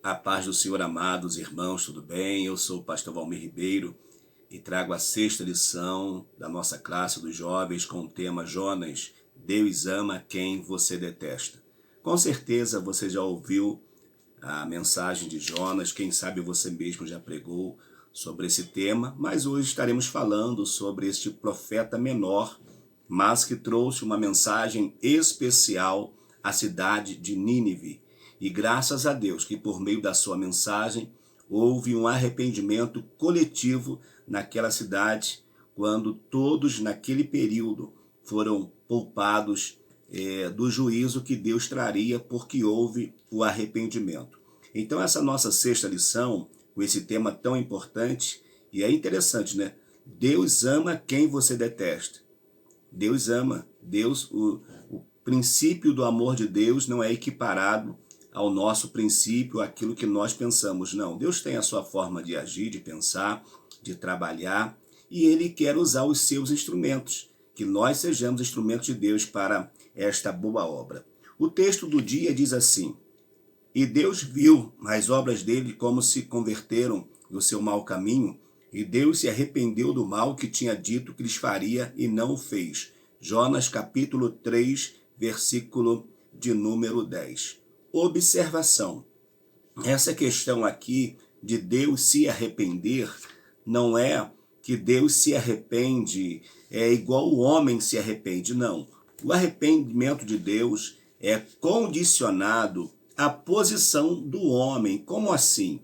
A paz do Senhor, amados irmãos, tudo bem? Eu sou o pastor Valmir Ribeiro e trago a sexta lição da nossa classe dos jovens com o tema Jonas, Deus ama quem você detesta. Com certeza você já ouviu a mensagem de Jonas, quem sabe você mesmo já pregou sobre esse tema, mas hoje estaremos falando sobre este profeta menor, mas que trouxe uma mensagem especial à cidade de Nínive. E graças a Deus que por meio da sua mensagem houve um arrependimento coletivo naquela cidade, quando todos naquele período foram poupados do juízo que Deus traria porque houve o arrependimento. Então essa nossa sexta lição, com esse tema tão importante, e é interessante, né? Deus ama quem você detesta. Deus ama. O princípio do amor de Deus não é equiparado ao nosso princípio, aquilo que nós pensamos. Não, Deus tem a sua forma de agir, de pensar, de trabalhar, e Ele quer usar os seus instrumentos, que nós sejamos instrumentos de Deus para esta boa obra. O texto do dia diz assim: E Deus viu as obras dele como se converteram do seu mau caminho, e Deus se arrependeu do mal que tinha dito que lhes faria e não o fez. Jonas capítulo 3, versículo de número 10. Observação. Essa questão aqui de Deus se arrepender não é que Deus se arrepende igual o homem se arrepende, não. O arrependimento de Deus é condicionado à posição do homem. Como assim?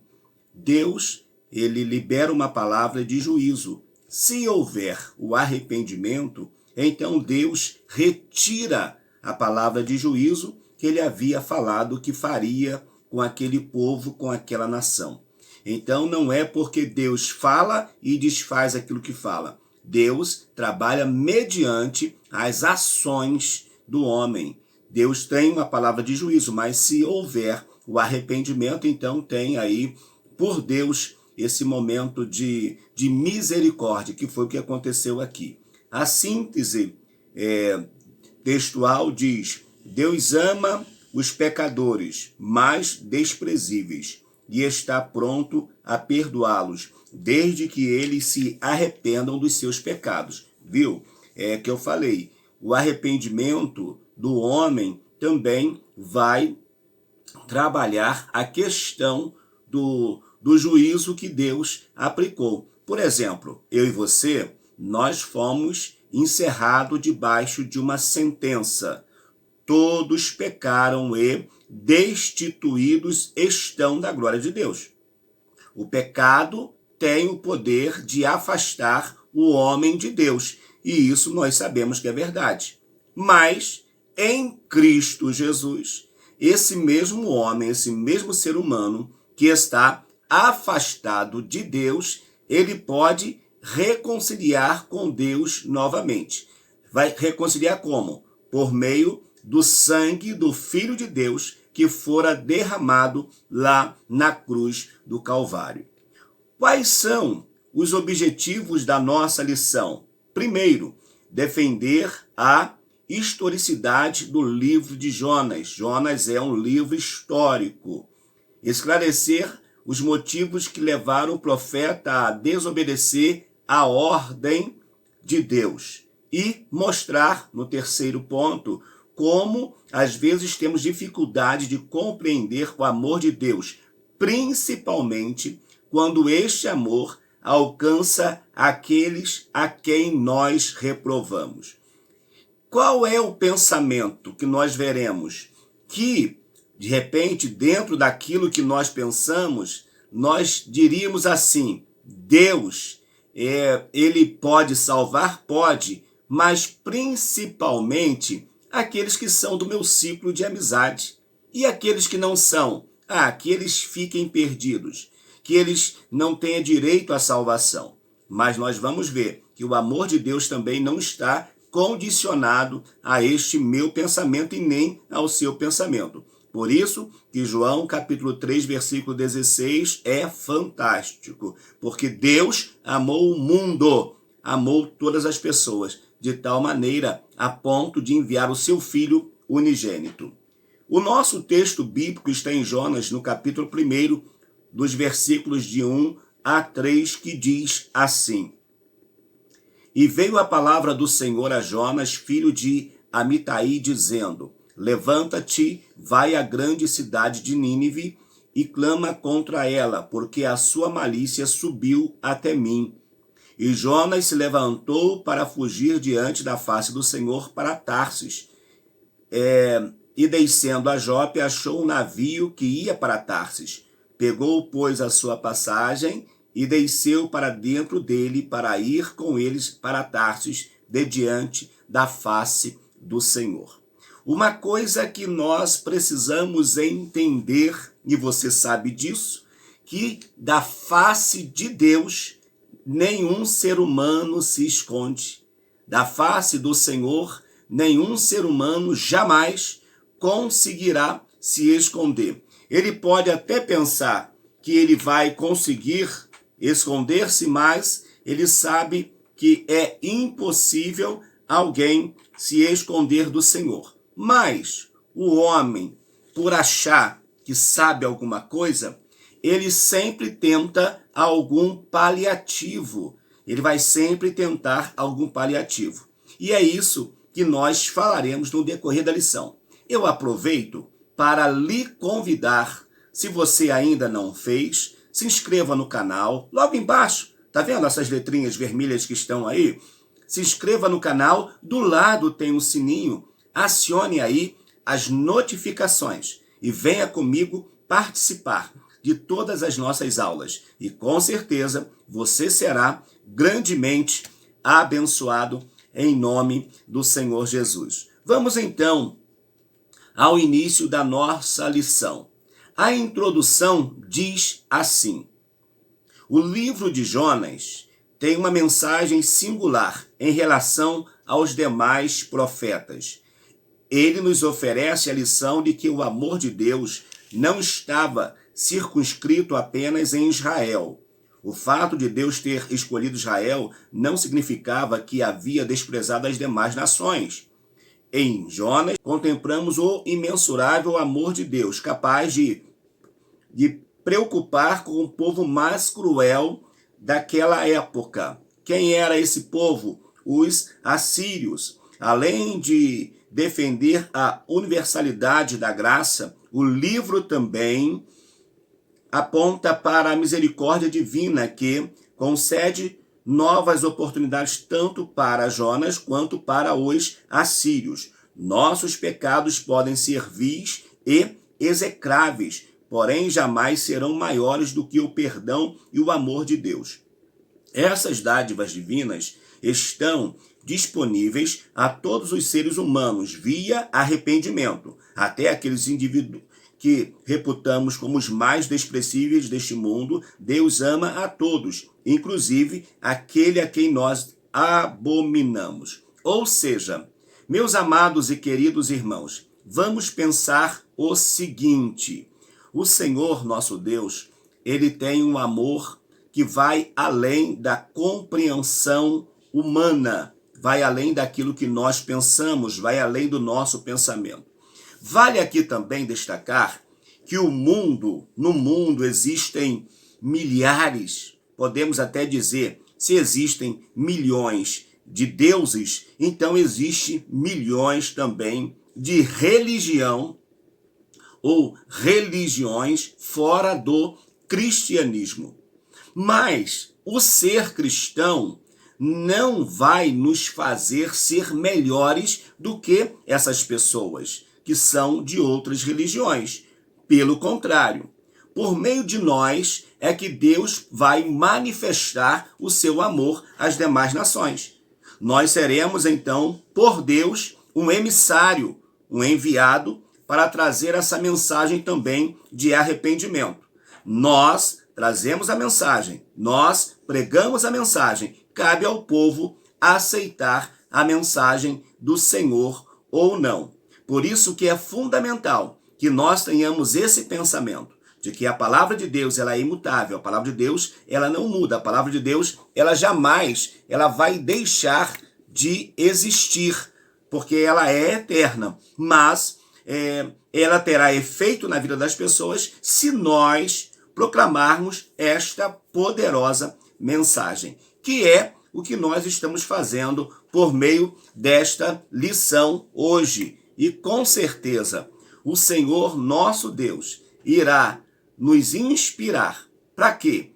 Deus, ele libera uma palavra de juízo. Se houver o arrependimento, então Deus retira a palavra de juízo que ele havia falado que faria com aquele povo, com aquela nação. Então não é porque Deus fala e desfaz aquilo que fala. Deus trabalha mediante as ações do homem. Deus tem uma palavra de juízo, mas se houver o arrependimento, então tem aí, por Deus, esse momento de misericórdia, que foi o que aconteceu aqui. A síntese textual diz: Deus ama os pecadores mais desprezíveis e está pronto a perdoá-los, desde que eles se arrependam dos seus pecados. Viu? É que eu falei, o arrependimento do homem também vai trabalhar a questão do juízo que Deus aplicou. Por exemplo, eu e você, nós fomos encerrados debaixo de uma sentença. Todos pecaram e destituídos estão da glória de Deus. O pecado tem o poder de afastar o homem de Deus, e isso nós sabemos que é verdade. Mas em Cristo Jesus, esse mesmo homem, esse mesmo ser humano que está afastado de Deus, ele pode reconciliar com Deus novamente. Vai reconciliar como? Por meio do sangue do Filho de Deus que fora derramado lá na cruz do Calvário. Quais são os objetivos da nossa lição? Primeiro, defender a historicidade do livro de Jonas. Jonas é um livro histórico. Esclarecer os motivos que levaram o profeta a desobedecer a ordem de Deus. E mostrar, no terceiro ponto, como às vezes temos dificuldade de compreender o amor de Deus, principalmente quando este amor alcança aqueles a quem nós reprovamos. Qual é o pensamento que nós veremos? Que, de repente, dentro daquilo que nós pensamos, nós diríamos assim: Deus, ele pode salvar? Pode, mas principalmente aqueles que são do meu ciclo de amizade. E aqueles que não são? Que eles fiquem perdidos, que eles não tenham direito à salvação. Mas nós vamos ver que o amor de Deus também não está condicionado a este meu pensamento e nem ao seu pensamento. Por isso que João capítulo 3, versículo 16 é fantástico, porque Deus amou o mundo, amou todas as pessoas, de tal maneira a ponto de enviar o seu Filho unigênito. O nosso texto bíblico está em Jonas, no capítulo 1, dos versículos de 1 a 3, que diz assim: E veio a palavra do Senhor a Jonas, filho de Amitai, dizendo: Levanta-te, vai à grande cidade de Nínive e clama contra ela, porque a sua malícia subiu até mim. E Jonas se levantou para fugir diante da face do Senhor para Tarsis. E descendo a Jope, achou um navio que ia para Tarsis. Pegou, pois, a sua passagem e desceu para dentro dele para ir com eles para Tarsis, de diante da face do Senhor. Uma coisa que nós precisamos entender, e você sabe disso, que da face de Deus nenhum ser humano se esconde. Da face do Senhor nenhum ser humano jamais conseguirá se esconder. Ele pode até pensar que ele vai conseguir esconder-se, mas ele sabe que é impossível alguém se esconder do Senhor. Mas o homem, por achar que sabe alguma coisa, ele sempre tenta algum paliativo. Ele vai sempre tentar algum paliativo. E é isso que nós falaremos no decorrer da lição. Eu aproveito para lhe convidar, se você ainda não fez, se inscreva no canal, logo embaixo, tá vendo essas letrinhas vermelhas que estão aí? Se inscreva no canal, do lado tem um sininho, acione aí as notificações e venha comigo participar de todas as nossas aulas. E com certeza você será grandemente abençoado em nome do Senhor Jesus. Vamos então ao início da nossa lição. A introdução diz assim: o livro de Jonas tem uma mensagem singular em relação aos demais profetas. Ele nos oferece a lição de que o amor de Deus não estava circunscrito apenas em Israel. O fato de Deus ter escolhido Israel não significava que havia desprezado as demais nações. Em Jonas, contemplamos o imensurável amor de Deus, capaz de preocupar com o povo mais cruel daquela época. Quem era esse povo? Os assírios. Além de defender a universalidade da graça, o livro também aponta para a misericórdia divina que concede novas oportunidades tanto para Jonas quanto para os assírios. Nossos pecados podem ser vis e execráveis, porém jamais serão maiores do que o perdão e o amor de Deus. Essas dádivas divinas estão disponíveis a todos os seres humanos via arrependimento, até aqueles indivíduos que reputamos como os mais desprezíveis deste mundo. Deus ama a todos, inclusive aquele a quem nós abominamos. Ou seja, meus amados e queridos irmãos, vamos pensar o seguinte: o Senhor, nosso Deus, ele tem um amor que vai além da compreensão humana, vai além daquilo que nós pensamos, vai além do nosso pensamento. Vale aqui também destacar que no mundo existem milhares, podemos até dizer, se existem milhões de deuses, então existe milhões também de religião ou religiões fora do cristianismo. Mas o ser cristão não vai nos fazer ser melhores do que essas pessoas que são de outras religiões. Pelo contrário, por meio de nós é que Deus vai manifestar o seu amor às demais nações. Nós seremos, então, por Deus, um emissário, um enviado para trazer essa mensagem também de arrependimento. Nós trazemos a mensagem, nós pregamos a mensagem. Cabe ao povo aceitar a mensagem do Senhor ou não. Por isso que é fundamental que nós tenhamos esse pensamento de que a palavra de Deus ela é imutável, a palavra de Deus ela não muda, a palavra de Deus ela jamais vai deixar de existir, porque ela é eterna, mas ela terá efeito na vida das pessoas se nós proclamarmos esta poderosa mensagem, que é o que nós estamos fazendo por meio desta lição hoje. E com certeza o Senhor nosso Deus irá nos inspirar. Para quê?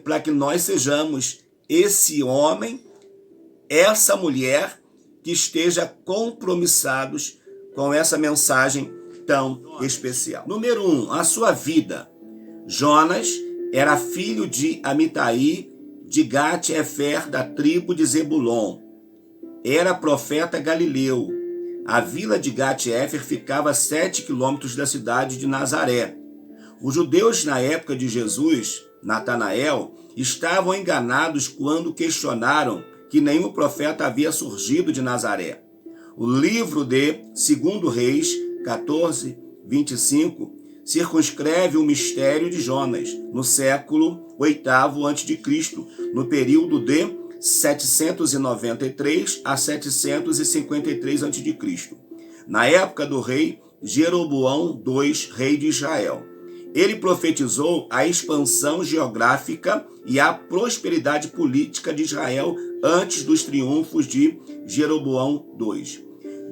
Para que nós sejamos esse homem, essa mulher que esteja compromissados com essa mensagem tão especial. Número 1, a sua vida. Jonas era filho de Amitai, de Gat-Hefer, da tribo de Zebulon. Era profeta galileu. A vila de Gat-Hefer ficava a 7 quilômetros da cidade de Nazaré. Os judeus na época de Jesus, Natanael, estavam enganados quando questionaram que nenhum profeta havia surgido de Nazaré. O livro de 2 Reis 14, 25 circunscreve o mistério de Jonas no século 8º a.C., no período de 793 a 753 a.C., na época do rei Jeroboão II, rei de Israel. Ele profetizou a expansão geográfica e a prosperidade política de Israel antes dos triunfos de Jeroboão II.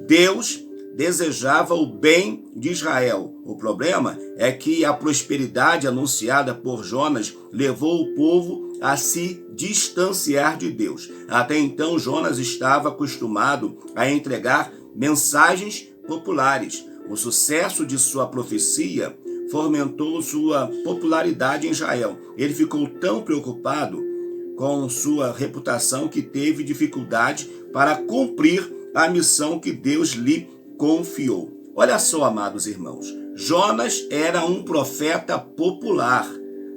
Deus desejava o bem de Israel. O problema é que a prosperidade anunciada por Jonas levou o povo a se distanciar de Deus. Até então, Jonas estava acostumado a entregar mensagens populares. O sucesso de sua profecia fomentou sua popularidade em Israel. Ele ficou tão preocupado com sua reputação que teve dificuldade para cumprir a missão que Deus lhe confiou. Olha só, amados irmãos, Jonas era um profeta popular.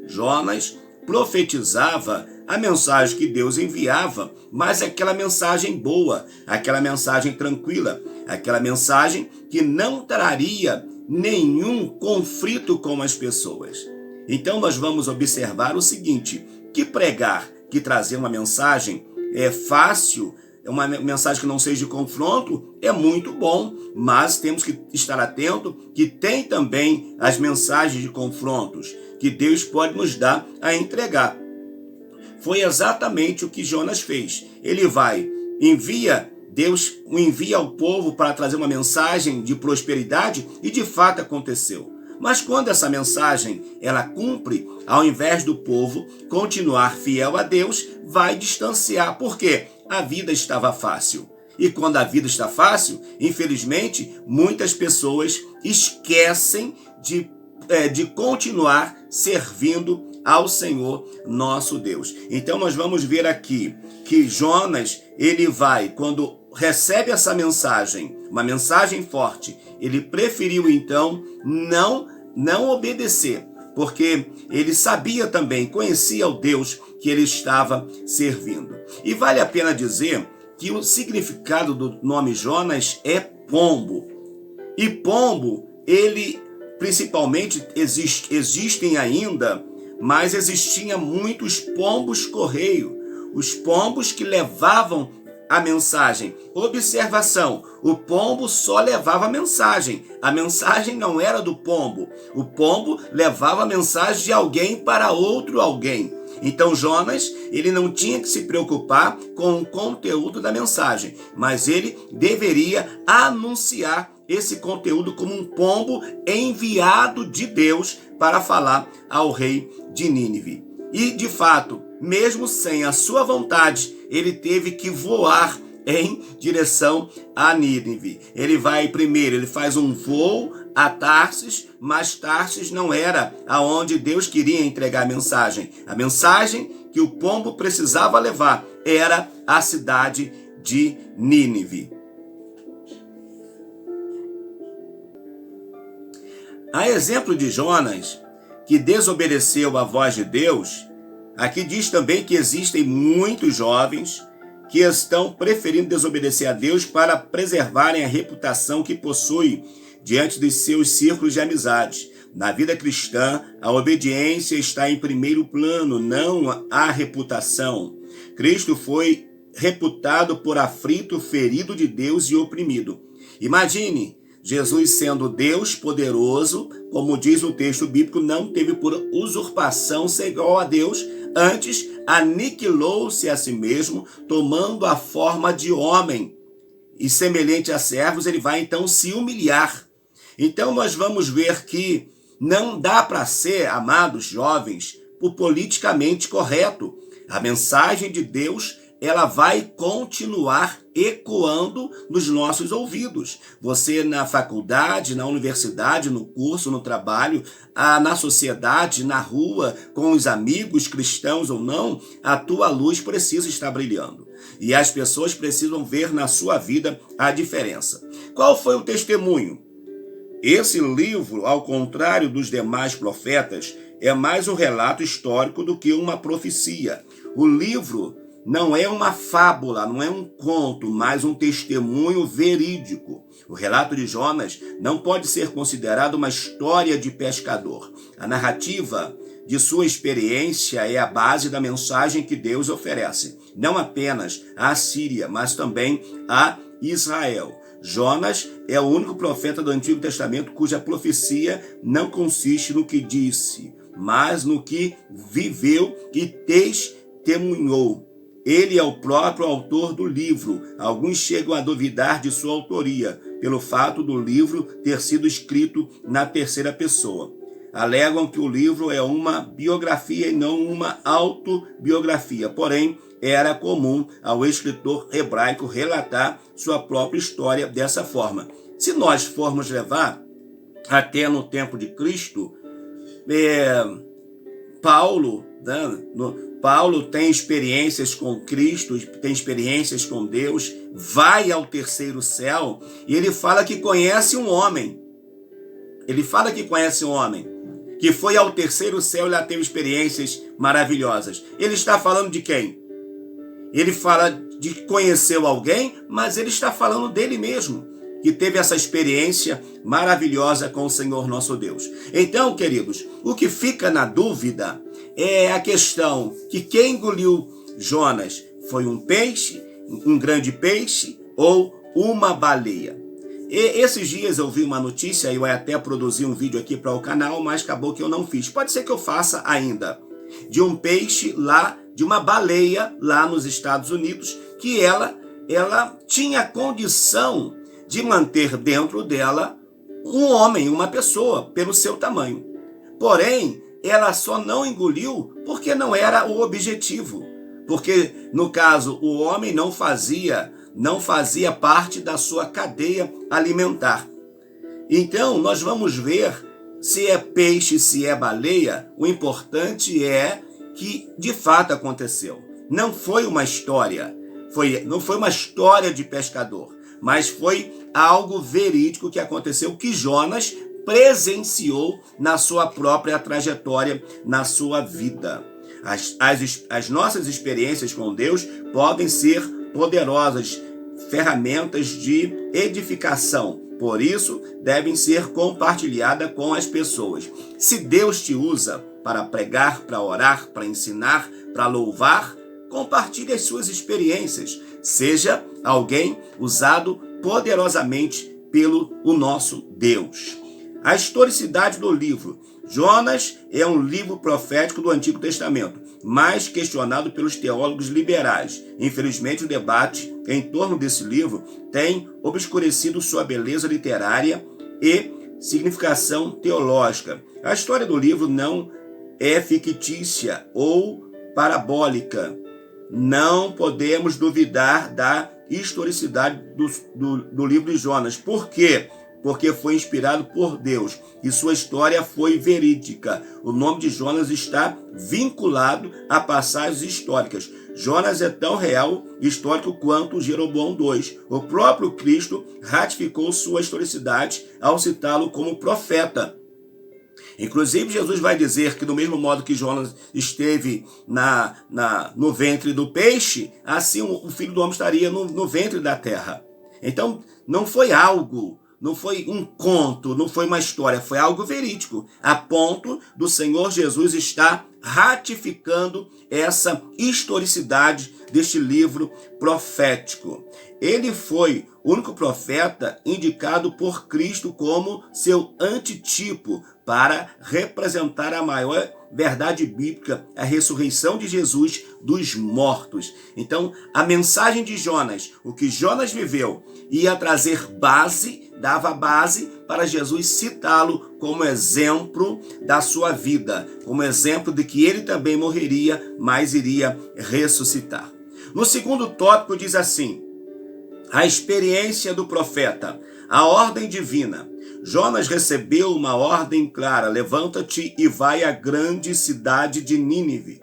Jonas profetizava a mensagem que Deus enviava, mas aquela mensagem boa, aquela mensagem tranquila, aquela mensagem que não traria nenhum conflito com as pessoas. Então nós vamos observar o seguinte, que pregar, que trazer uma mensagem é fácil, uma mensagem que não seja de confronto, é muito bom, mas temos que estar atento que tem também as mensagens de confrontos que Deus pode nos dar a entregar. Foi exatamente o que Jonas fez. Ele Deus o envia ao povo para trazer uma mensagem de prosperidade e de fato aconteceu. Mas quando essa mensagem ela cumpre, ao invés do povo continuar fiel a Deus, vai distanciar. Por quê? A vida estava fácil. E quando a vida está fácil, infelizmente, muitas pessoas esquecem de continuar servindo ao Senhor nosso Deus. Então nós vamos ver aqui que Jonas, quando recebe essa mensagem, uma mensagem forte, ele preferiu então não obedecer, porque ele sabia também, conhecia o Deus que ele estava servindo. E vale a pena dizer que o significado do nome Jonas é pombo. E pombo, ele principalmente existem ainda, mas existiam muitos pombos correio, os pombos que levavam a mensagem. Observação, o pombo só levava a mensagem não era do pombo, o pombo levava a mensagem de alguém para outro alguém. Então Jonas, ele não tinha que se preocupar com o conteúdo da mensagem, mas ele deveria anunciar esse conteúdo como um pombo enviado de Deus para falar ao rei de Nínive. E, de fato, mesmo sem a sua vontade, ele teve que voar em direção a Nínive. Ele faz um voo a Tarsis, mas Tarsis não era aonde Deus queria entregar a mensagem. A mensagem que o pombo precisava levar era a cidade de Nínive. A exemplo de Jonas, que desobedeceu à voz de Deus, aqui diz também que existem muitos jovens que estão preferindo desobedecer a Deus para preservarem a reputação que possuem diante dos seus círculos de amizade. Na vida cristã, a obediência está em primeiro plano, não a reputação. Cristo foi reputado por aflito, ferido de Deus e oprimido. Imagine, Jesus, sendo Deus poderoso, como diz o texto bíblico, não teve por usurpação ser igual a Deus, antes aniquilou-se a si mesmo, tomando a forma de homem. E semelhante a servos, ele vai então se humilhar. Então nós vamos ver que não dá para ser, amados jovens, o politicamente correto. A mensagem de Deus, ela vai continuar ecoando nos nossos ouvidos. Você na faculdade, na universidade, no curso, no trabalho, na sociedade, na rua, com os amigos, cristãos ou não, a tua luz precisa estar brilhando. E as pessoas precisam ver na sua vida a diferença. Qual foi o testemunho? Esse livro, ao contrário dos demais profetas, é mais um relato histórico do que uma profecia. O livro não é uma fábula, não é um conto, mas um testemunho verídico. O relato de Jonas não pode ser considerado uma história de pescador. A narrativa de sua experiência é a base da mensagem que Deus oferece, não apenas à Síria, mas também a Israel. Jonas é o único profeta do Antigo Testamento cuja profecia não consiste no que disse, mas no que viveu e testemunhou. Ele é o próprio autor do livro. Alguns chegam a duvidar de sua autoria, pelo fato do livro ter sido escrito na terceira pessoa. Alegam que o livro é uma biografia e não uma autobiografia. Porém, era comum ao escritor hebraico relatar sua própria história dessa forma. Se nós formos levar até no tempo de Cristo, Paulo tem experiências com Cristo, tem experiências com Deus, vai ao terceiro céu e ele fala que conhece um homem. Que foi ao terceiro céu e lá teve experiências maravilhosas. Ele está falando de quem? Ele fala de que conheceu alguém, mas ele está falando dele mesmo, que teve essa experiência maravilhosa com o Senhor nosso Deus. Então, queridos, o que fica na dúvida é a questão que quem engoliu Jonas foi um peixe, um grande peixe ou uma baleia. E esses dias eu vi uma notícia, eu até produzi um vídeo aqui para o canal, mas acabou que eu não fiz. Pode ser que eu faça ainda. De um peixe lá, de uma baleia lá nos Estados Unidos, que ela tinha condição de manter dentro dela um homem, uma pessoa, pelo seu tamanho. Porém, ela só não engoliu porque não era o objetivo. Porque, no caso, o homem não fazia parte da sua cadeia alimentar. Então, nós vamos ver se é peixe, se é baleia. O importante é que, de fato, aconteceu. Não foi uma história, não foi uma história de pescador, mas foi algo verídico que aconteceu, que Jonas presenciou na sua própria trajetória, na sua vida. As nossas experiências com Deus podem ser poderosas ferramentas de edificação. Por isso, devem ser compartilhadas com as pessoas. Se Deus te usa para pregar, para orar, para ensinar, para louvar, compartilhe as suas experiências. Seja alguém usado poderosamente pelo nosso Deus. A historicidade do livro. Jonas é um livro profético do Antigo Testamento, mais questionado pelos teólogos liberais. Infelizmente, o debate em torno desse livro tem obscurecido sua beleza literária e significação teológica. A história do livro não é fictícia ou parabólica. Não podemos duvidar da historicidade do livro de Jonas. Por quê? Porque foi inspirado por Deus e sua história foi verídica. O nome de Jonas está vinculado a passagens históricas. Jonas é tão real e histórico quanto Jeroboão II. O próprio Cristo ratificou sua historicidade ao citá-lo como profeta. Inclusive, Jesus vai dizer que do mesmo modo que Jonas esteve no ventre do peixe, assim o Filho do Homem estaria no ventre da terra. Então, não foi algo não foi um conto, não foi uma história, foi algo verídico, a ponto do Senhor Jesus estar ratificando essa historicidade deste livro profético. Ele foi o único profeta indicado por Cristo como seu antitipo para representar a maior verdade bíblica, a ressurreição de Jesus dos mortos. Então, a mensagem de Jonas, o que Jonas viveu, ia trazer base, dava base para Jesus citá-lo como exemplo da sua vida, como exemplo de que ele também morreria, mas iria ressuscitar. No segundo tópico diz assim: a experiência do profeta, a ordem divina. Jonas recebeu uma ordem clara: levanta-te e vai à grande cidade de Nínive.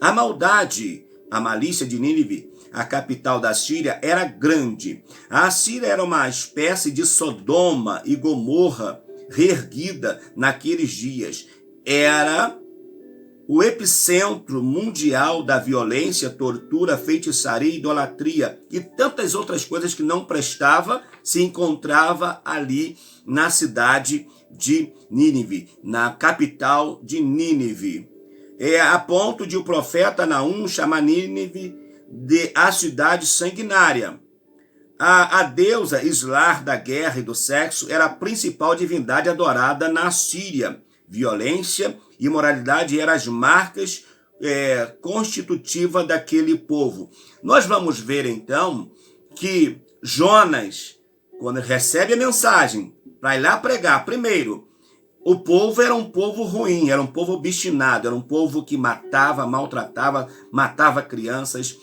A maldade, a malícia de Nínive, a capital da Síria, era grande. A Síria era uma espécie de Sodoma e Gomorra reerguida naqueles dias. Era o epicentro mundial da violência, tortura, feitiçaria, idolatria e tantas outras coisas que não prestava, se encontrava ali na cidade de Nínive, na capital de Nínive. A ponto de o profeta Naum chamar Nínive de a cidade sanguinária. A deusa Islar da guerra e do sexo era a principal divindade adorada na Síria. Violência e imoralidade eram as marcas constitutivas daquele povo. Nós vamos ver então que Jonas, quando recebe a mensagem para ir lá pregar, primeiro, o povo era um povo ruim, era um povo obstinado, era um povo que matava, maltratava, matava crianças,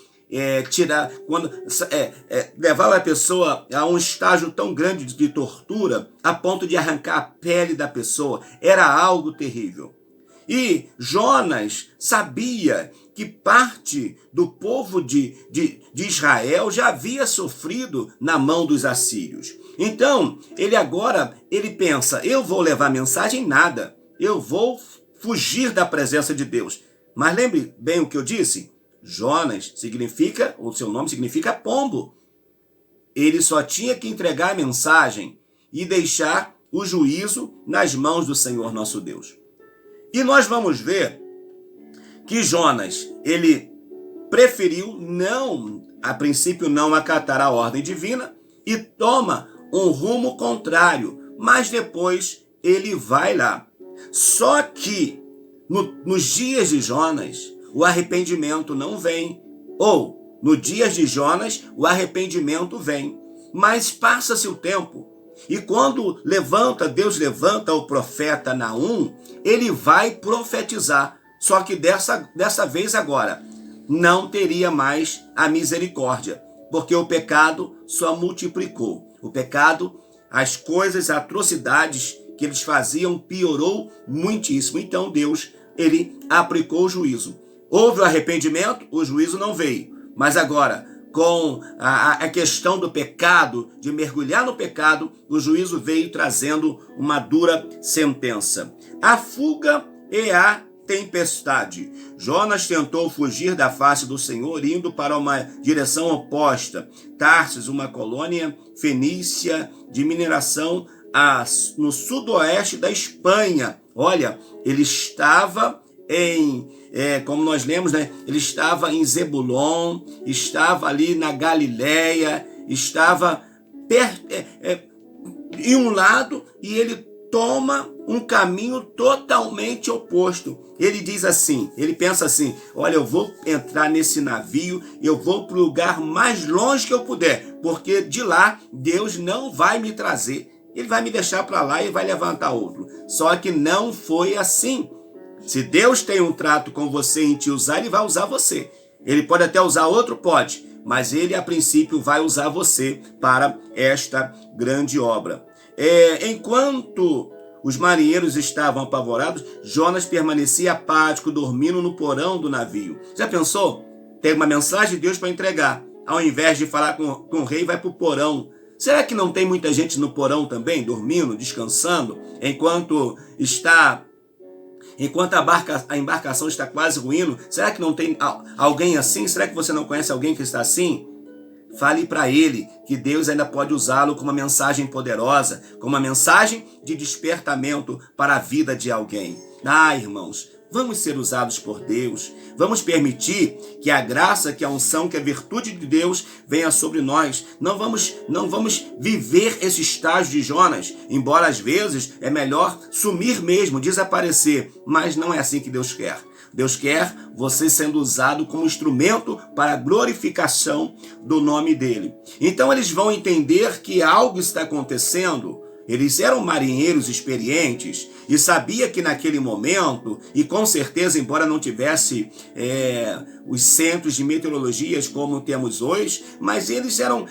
levava a pessoa a um estágio tão grande de tortura, a ponto de arrancar a pele da pessoa. Era algo terrível. E Jonas sabia que parte do povo de Israel já havia sofrido na mão dos assírios. Então, ele pensa: eu vou levar mensagem? Nada. Eu vou fugir da presença de Deus. Mas lembre bem o que eu disse. Jonas significa, o seu nome significa pombo. Ele só tinha que entregar a mensagem e deixar o juízo nas mãos do Senhor nosso Deus. E nós vamos ver que Jonas, ele preferiu a princípio não acatar a ordem divina e toma um rumo contrário, mas depois ele vai lá. Só que nos dias de Jonas, o arrependimento não vem. Ou, nos dias de Jonas, o arrependimento vem. Mas passa-se o tempo. E quando Deus levanta o profeta Naum, ele vai profetizar. Só que dessa vez agora, não teria mais a misericórdia. Porque o pecado só multiplicou. O pecado, as coisas, as atrocidades que eles faziam, piorou muitíssimo. Então Deus, ele aplicou o juízo. Houve o arrependimento, o juízo não veio. Mas agora, com a questão do pecado, de mergulhar no pecado, o juízo veio trazendo uma dura sentença. A fuga e a tempestade. Jonas tentou fugir da face do Senhor, indo para uma direção oposta. Tarsis, uma colônia fenícia de mineração no sudoeste da Espanha. Olha, ele estava como nós lemos, né? Ele estava em Zebulon, estava ali na Galileia, estava em um lado, e ele toma um caminho totalmente oposto. Ele diz assim, ele pensa assim: olha, eu vou entrar nesse navio, eu vou para o lugar mais longe que eu puder, porque de lá Deus não vai me trazer, ele vai me deixar para lá e vai levantar outro. Só que não foi assim. Se Deus tem um trato com você em te usar, ele vai usar você. Ele pode até usar outro, pode, mas ele a princípio vai usar você para esta grande obra. Enquanto os marinheiros estavam apavorados, Jonas permanecia apático, dormindo no porão do navio. Já pensou? Tem uma mensagem de Deus para entregar. Ao invés de falar com o rei, vai para o porão. Será que não tem muita gente no porão também, dormindo, descansando, enquanto a embarcação está quase ruindo? Será que não tem alguém assim? Será que você não conhece alguém que está assim? Fale para ele que Deus ainda pode usá-lo como uma mensagem poderosa, como uma mensagem de despertamento para a vida de alguém. Irmãos, vamos ser usados por Deus. Vamos permitir que a graça, que a unção, que a virtude de Deus venha sobre nós. Não vamos viver esse estágio de Jonas, embora às vezes é melhor sumir mesmo, desaparecer. Mas não é assim que Deus quer. Deus quer você sendo usado como instrumento para a glorificação do nome dele. Então eles vão entender que algo está acontecendo. Eles eram marinheiros experientes e sabia que naquele momento, e com certeza, embora não tivesse os centros de meteorologias como temos hoje, mas eles eram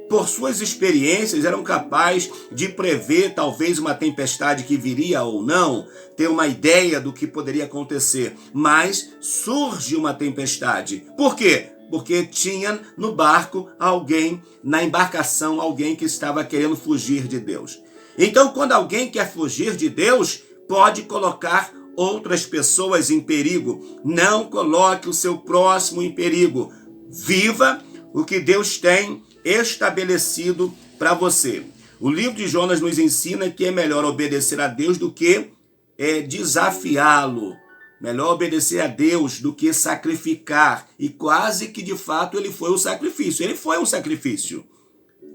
por suas experiências, eram capazes de prever talvez uma tempestade que viria ou não, ter uma ideia do que poderia acontecer. Mas surge uma tempestade. Por quê? Porque tinha no barco alguém, na embarcação, alguém que estava querendo fugir de Deus. Então, quando alguém quer fugir de Deus, pode colocar outras pessoas em perigo. Não coloque o seu próximo em perigo. Viva o que Deus tem estabelecido para você. O livro de Jonas nos ensina que é melhor obedecer a Deus do que desafiá-lo. Melhor obedecer a Deus do que sacrificar. E quase que de fato ele foi o sacrifício. Ele foi um sacrifício.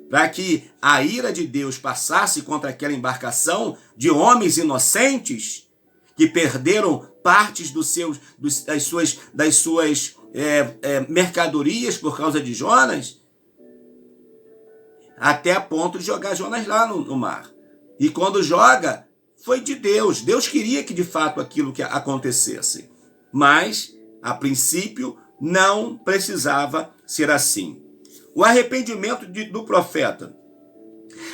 Para que a ira de Deus passasse contra aquela embarcação de homens inocentes que perderam partes das suas mercadorias por causa de Jonas, até a ponto de jogar Jonas lá no mar. E quando joga, foi de Deus. Deus queria que de fato aquilo que acontecesse. Mas, a princípio, não precisava ser assim. O arrependimento do profeta.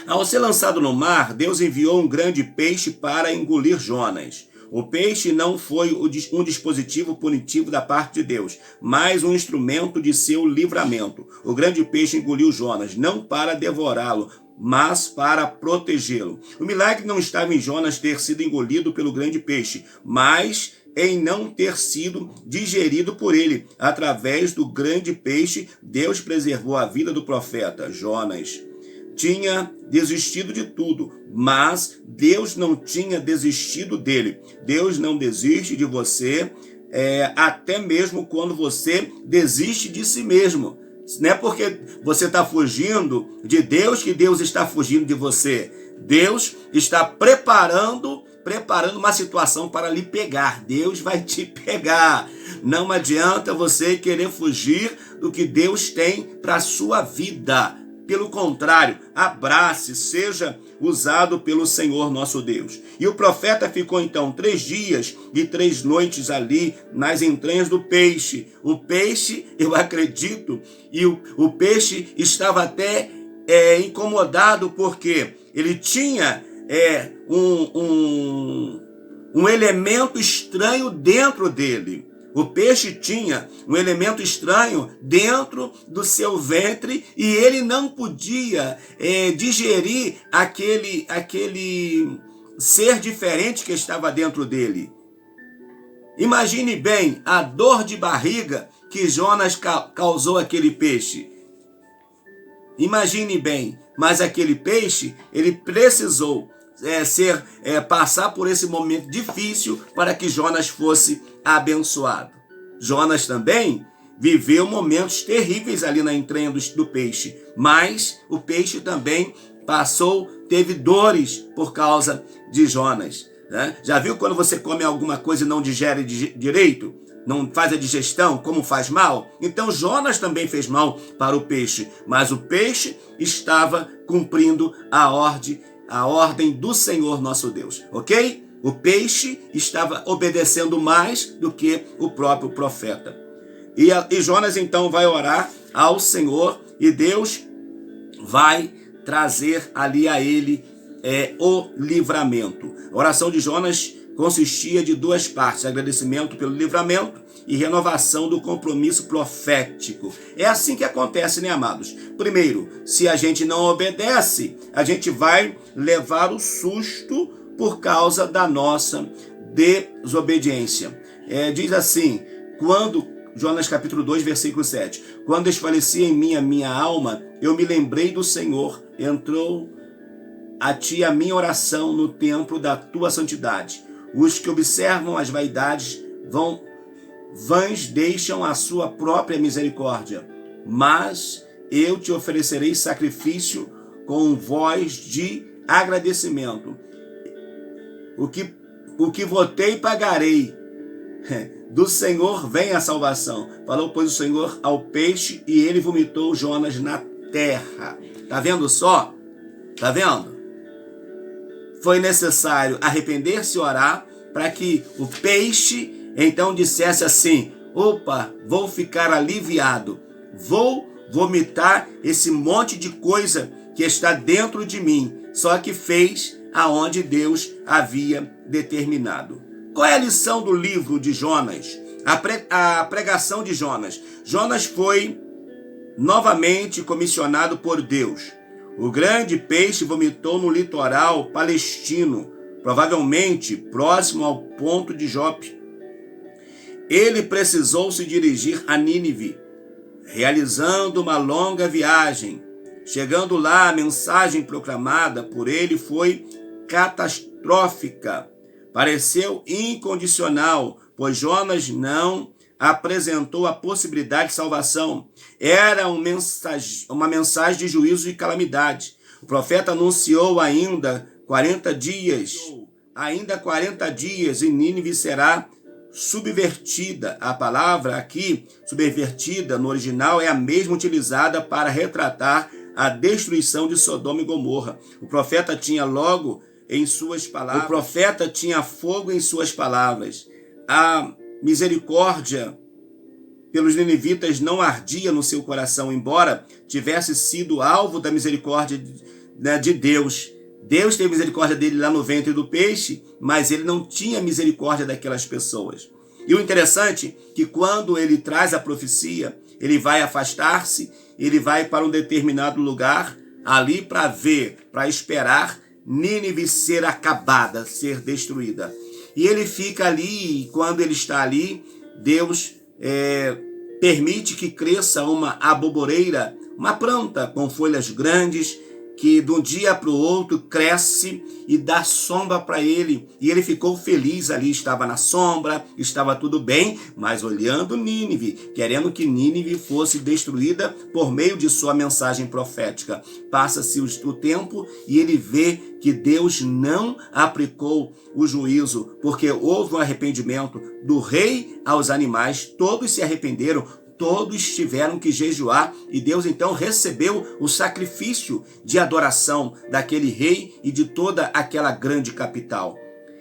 Ao ser lançado no mar, Deus enviou um grande peixe para engolir Jonas. O peixe não foi um dispositivo punitivo da parte de Deus, mas um instrumento de seu livramento. O grande peixe engoliu Jonas, não para devorá-lo, mas para protegê-lo. O milagre não estava em Jonas ter sido engolido pelo grande peixe, mas em não ter sido digerido por ele. Através do grande peixe, Deus preservou a vida do profeta Jonas. Tinha desistido de tudo, mas Deus não tinha desistido dele. Deus não desiste de você, até mesmo quando você desiste de si mesmo. Não é porque você está fugindo de Deus que Deus está fugindo de você. Deus está preparando uma situação para lhe pegar. Deus vai te pegar. Não adianta você querer fugir do que Deus tem para a sua vida. Pelo contrário, abrace, seja usado pelo Senhor nosso Deus. E o profeta ficou então 3 dias e 3 noites ali nas entranhas do peixe. O peixe, eu acredito, e o peixe estava até incomodado porque ele tinha um elemento estranho dentro dele. O peixe tinha um elemento estranho dentro do seu ventre e ele não podia digerir aquele ser diferente que estava dentro dele. Imagine bem a dor de barriga que Jonas causou àquele peixe. Imagine bem, mas aquele peixe, ele precisou passar por esse momento difícil para que Jonas fosse abençoado. Jonas também viveu momentos terríveis ali na entranha do peixe, mas o peixe também teve dores por causa de Jonas, né? Já viu quando você come alguma coisa e não digere direito? Não faz a digestão, como faz mal? Então Jonas também fez mal para o peixe, mas o peixe estava cumprindo a ordem do Senhor nosso Deus, ok? O peixe estava obedecendo mais do que o próprio profeta. E Jonas então vai orar ao Senhor e Deus vai trazer ali a ele o livramento. A oração de Jonas consistia de 2 partes: agradecimento pelo livramento e renovação do compromisso profético. É assim que acontece, né, amados? Primeiro, se a gente não obedece, a gente vai levar o susto por causa da nossa desobediência. Diz assim, quando Jonas capítulo 2, versículo 7. Quando desfalecia em mim a minha alma, eu me lembrei do Senhor, entrou a ti a minha oração no templo da tua santidade. Os que observam as vaidades vãs deixam a sua própria misericórdia, mas eu te oferecerei sacrifício com voz de agradecimento. O que votei pagarei. Do Senhor vem a salvação. Falou, pois, o Senhor ao peixe, e ele vomitou Jonas na terra. Tá vendo só? Tá vendo? Foi necessário arrepender-se e orar para que o peixe então dissesse assim: opa, vou ficar aliviado, vou vomitar esse monte de coisa que está dentro de mim. Só que fez aonde Deus havia determinado. Qual é a lição do livro de Jonas? A pregação de Jonas. Jonas foi novamente comissionado por Deus. O grande peixe vomitou no litoral palestino, provavelmente próximo ao ponto de Jope. Ele precisou se dirigir a Nínive, realizando uma longa viagem. Chegando lá, a mensagem proclamada por ele foi catastrófica. Pareceu incondicional, pois Jonas não apresentou a possibilidade de salvação. Era uma mensagem de juízo e calamidade. O profeta anunciou ainda 40 dias e Nínive será subvertida. A palavra aqui, subvertida, no original, é a mesma utilizada para retratar a destruição de Sodoma e Gomorra. O profeta tinha logo em suas palavras, o profeta tinha fogo em suas palavras. A misericórdia pelos ninivitas não ardia no seu coração, embora tivesse sido alvo da misericórdia de Deus. Deus teve misericórdia dele lá no ventre do peixe, mas ele não tinha misericórdia daquelas pessoas. E o interessante é que quando ele traz a profecia, ele vai afastar-se, ele vai para um determinado lugar, ali para ver, para esperar Nínive ser acabada, ser destruída. E ele fica ali, e quando ele está ali, Deus permite que cresça uma aboboreira, uma planta com folhas grandes, que de um dia para o outro cresce e dá sombra para ele. E ele ficou feliz ali, estava na sombra, estava tudo bem, mas olhando Nínive, querendo que Nínive fosse destruída por meio de sua mensagem profética. Passa-se o tempo e ele vê que Deus não aplicou o juízo, porque houve um arrependimento do rei aos animais, todos se arrependeram, todos tiveram que jejuar, e Deus então recebeu o sacrifício de adoração daquele rei e de toda aquela grande capital.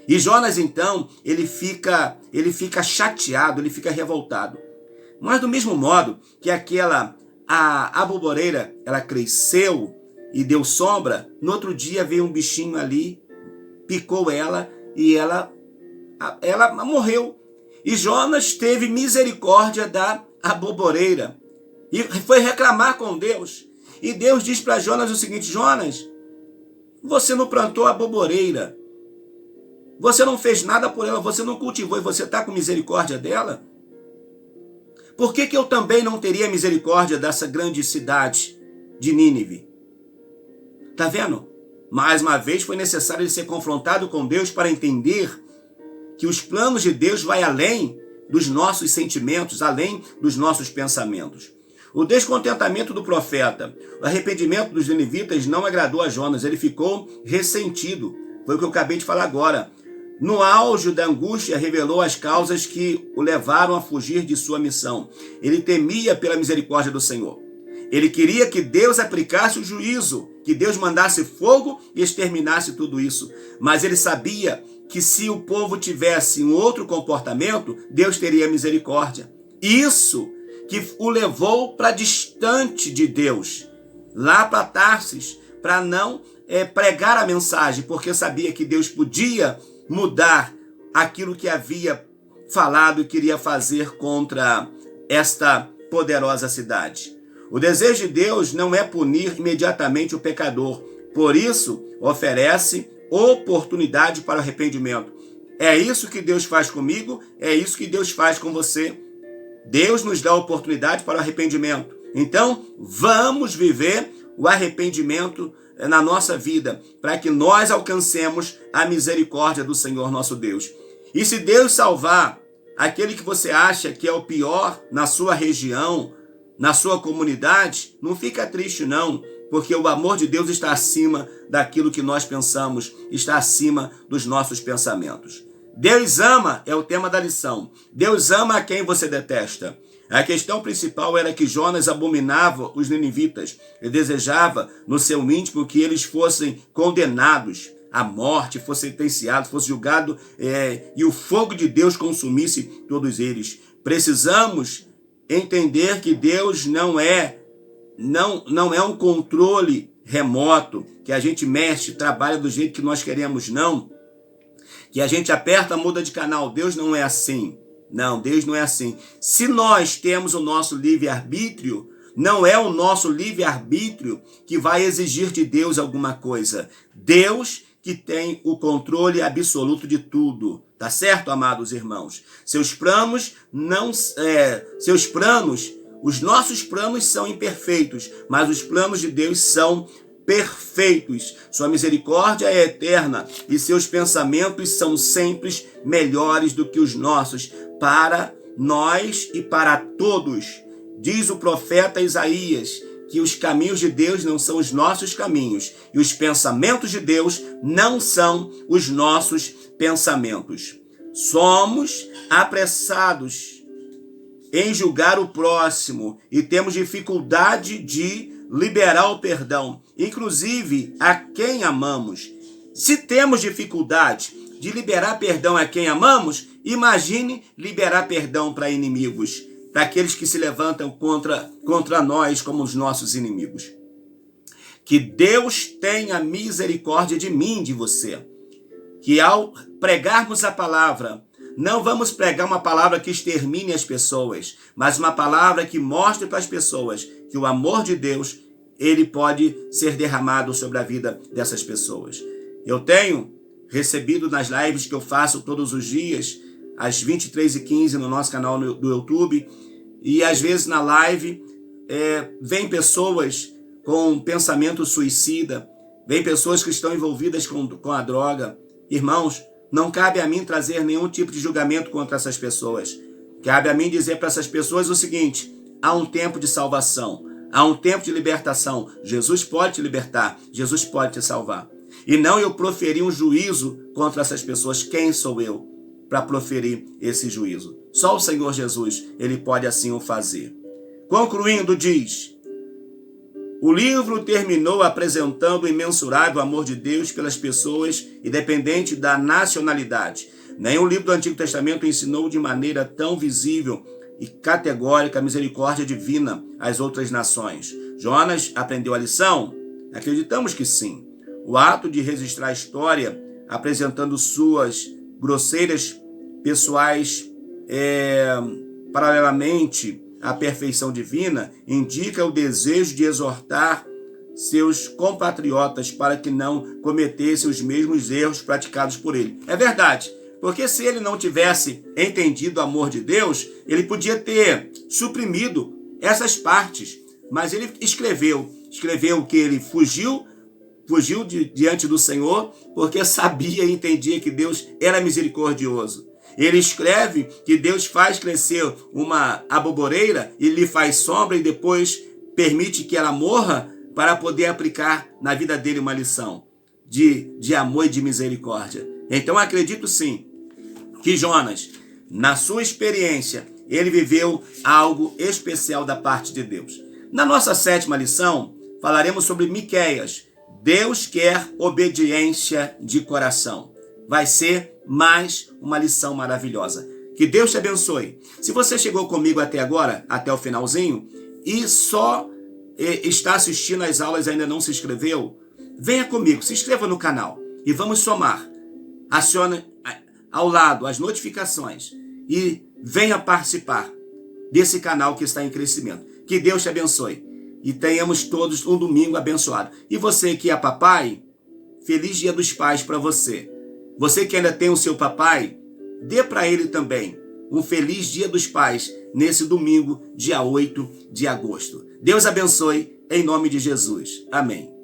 E Jonas então, ele fica chateado, ele fica revoltado. Mas do mesmo modo que a aboboreira, ela cresceu e deu sombra, no outro dia veio um bichinho ali, picou ela e ela morreu. E Jonas teve misericórdia da aboboreira e foi reclamar com Deus. E Deus diz para Jonas o seguinte: Jonas, você não plantou a aboboreira, você não fez nada por ela, você não cultivou, e você está com misericórdia dela? Por que eu também não teria misericórdia dessa grande cidade de Nínive? Está vendo? Mais uma vez foi necessário ele ser confrontado com Deus para entender que os planos de Deus vai além dos nossos sentimentos, além dos nossos pensamentos. O descontentamento do profeta, o arrependimento dos ninivitas não agradou a Jonas, ele ficou ressentido. Foi o que eu acabei de falar agora. No auge da angústia, revelou as causas que o levaram a fugir de sua missão. Ele temia pela misericórdia do Senhor. Ele queria que Deus aplicasse o juízo, que Deus mandasse fogo e exterminasse tudo isso. Mas ele sabia que se o povo tivesse um outro comportamento, Deus teria misericórdia. Isso que o levou para distante de Deus, lá para Tarsis, para não pregar a mensagem, porque sabia que Deus podia mudar aquilo que havia falado e queria fazer contra esta poderosa cidade. O desejo de Deus não é punir imediatamente o pecador, por isso oferece oportunidade para o arrependimento. É isso que Deus faz comigo, é isso que Deus faz com você. Deus nos dá oportunidade para o arrependimento. Então, vamos viver o arrependimento na nossa vida, para que nós alcancemos a misericórdia do Senhor nosso Deus. E se Deus salvar aquele que você acha que é o pior na sua região, na sua comunidade, não fica triste não, porque o amor de Deus está acima daquilo que nós pensamos, está acima dos nossos pensamentos. Deus ama, é o tema da lição. Deus ama a quem você detesta. A questão principal era que Jonas abominava os ninivitas e desejava no seu íntimo que eles fossem condenados à morte, fossem sentenciados, fossem julgados e o fogo de Deus consumisse todos eles. Precisamos entender que Deus não é um controle remoto, que a gente mexe, trabalha do jeito que nós queremos, não. Que a gente aperta, muda de canal. Deus não é assim. Não, Deus não é assim. Se nós temos o nosso livre-arbítrio, não é o nosso livre-arbítrio que vai exigir de Deus alguma coisa. Deus que tem o controle absoluto de tudo. Tá certo, amados irmãos? Os nossos planos são imperfeitos, mas os planos de Deus são perfeitos. Sua misericórdia é eterna e seus pensamentos são sempre melhores do que os nossos, para nós e para todos. Diz o profeta Isaías que os caminhos de Deus não são os nossos caminhos e os pensamentos de Deus não são os nossos pensamentos. Somos apressados em julgar o próximo e temos dificuldade de liberar o perdão, inclusive a quem amamos. Se temos dificuldade de liberar perdão a quem amamos, imagine liberar perdão para inimigos, para aqueles que se levantam contra nós como os nossos inimigos. Que Deus tenha misericórdia de mim, de você. Que ao pregarmos a palavra, não vamos pregar uma palavra que extermine as pessoas, mas uma palavra que mostre para as pessoas que o amor de Deus, ele pode ser derramado sobre a vida dessas pessoas. Eu tenho recebido nas lives que eu faço todos os dias, às 23h15 no nosso canal do YouTube, e às vezes na live vem pessoas com pensamento suicida, vem pessoas que estão envolvidas com a droga. Irmãos, não cabe a mim trazer nenhum tipo de julgamento contra essas pessoas. Cabe a mim dizer para essas pessoas o seguinte: há um tempo de salvação, há um tempo de libertação. Jesus pode te libertar, Jesus pode te salvar. E não eu proferir um juízo contra essas pessoas. Quem sou eu para proferir esse juízo? Só o Senhor Jesus, ele pode assim o fazer. Concluindo, diz: o livro terminou apresentando o imensurável amor de Deus pelas pessoas, independente da nacionalidade. Nenhum livro do Antigo Testamento ensinou de maneira tão visível e categórica a misericórdia divina às outras nações. Jonas aprendeu a lição? Acreditamos que sim. O ato de registrar a história, apresentando suas grosseiras pessoais paralelamente à perfeição divina, indica o desejo de exortar seus compatriotas para que não cometessem os mesmos erros praticados por ele. É verdade, porque se ele não tivesse entendido o amor de Deus, ele podia ter suprimido essas partes, mas ele escreveu que ele fugiu diante do Senhor, porque sabia e entendia que Deus era misericordioso. Ele escreve que Deus faz crescer uma aboboreira e lhe faz sombra e depois permite que ela morra para poder aplicar na vida dele uma lição de amor e de misericórdia. Então acredito sim que Jonas, na sua experiência, ele viveu algo especial da parte de Deus. Na nossa 7ª lição, falaremos sobre Miqueias. Deus quer obediência de coração. Vai ser mais uma lição maravilhosa. Que Deus te abençoe. Se você chegou comigo até agora, até o finalzinho, e só está assistindo às aulas e ainda não se inscreveu, venha comigo, se inscreva no canal e vamos somar. Acione ao lado as notificações e venha participar desse canal que está em crescimento. Que Deus te abençoe e tenhamos todos um domingo abençoado. E você que é papai, feliz Dia dos Pais para você. Você que ainda tem o seu papai, dê para ele também um feliz Dia dos Pais nesse domingo, dia 8 de agosto. Deus abençoe, em nome de Jesus. Amém.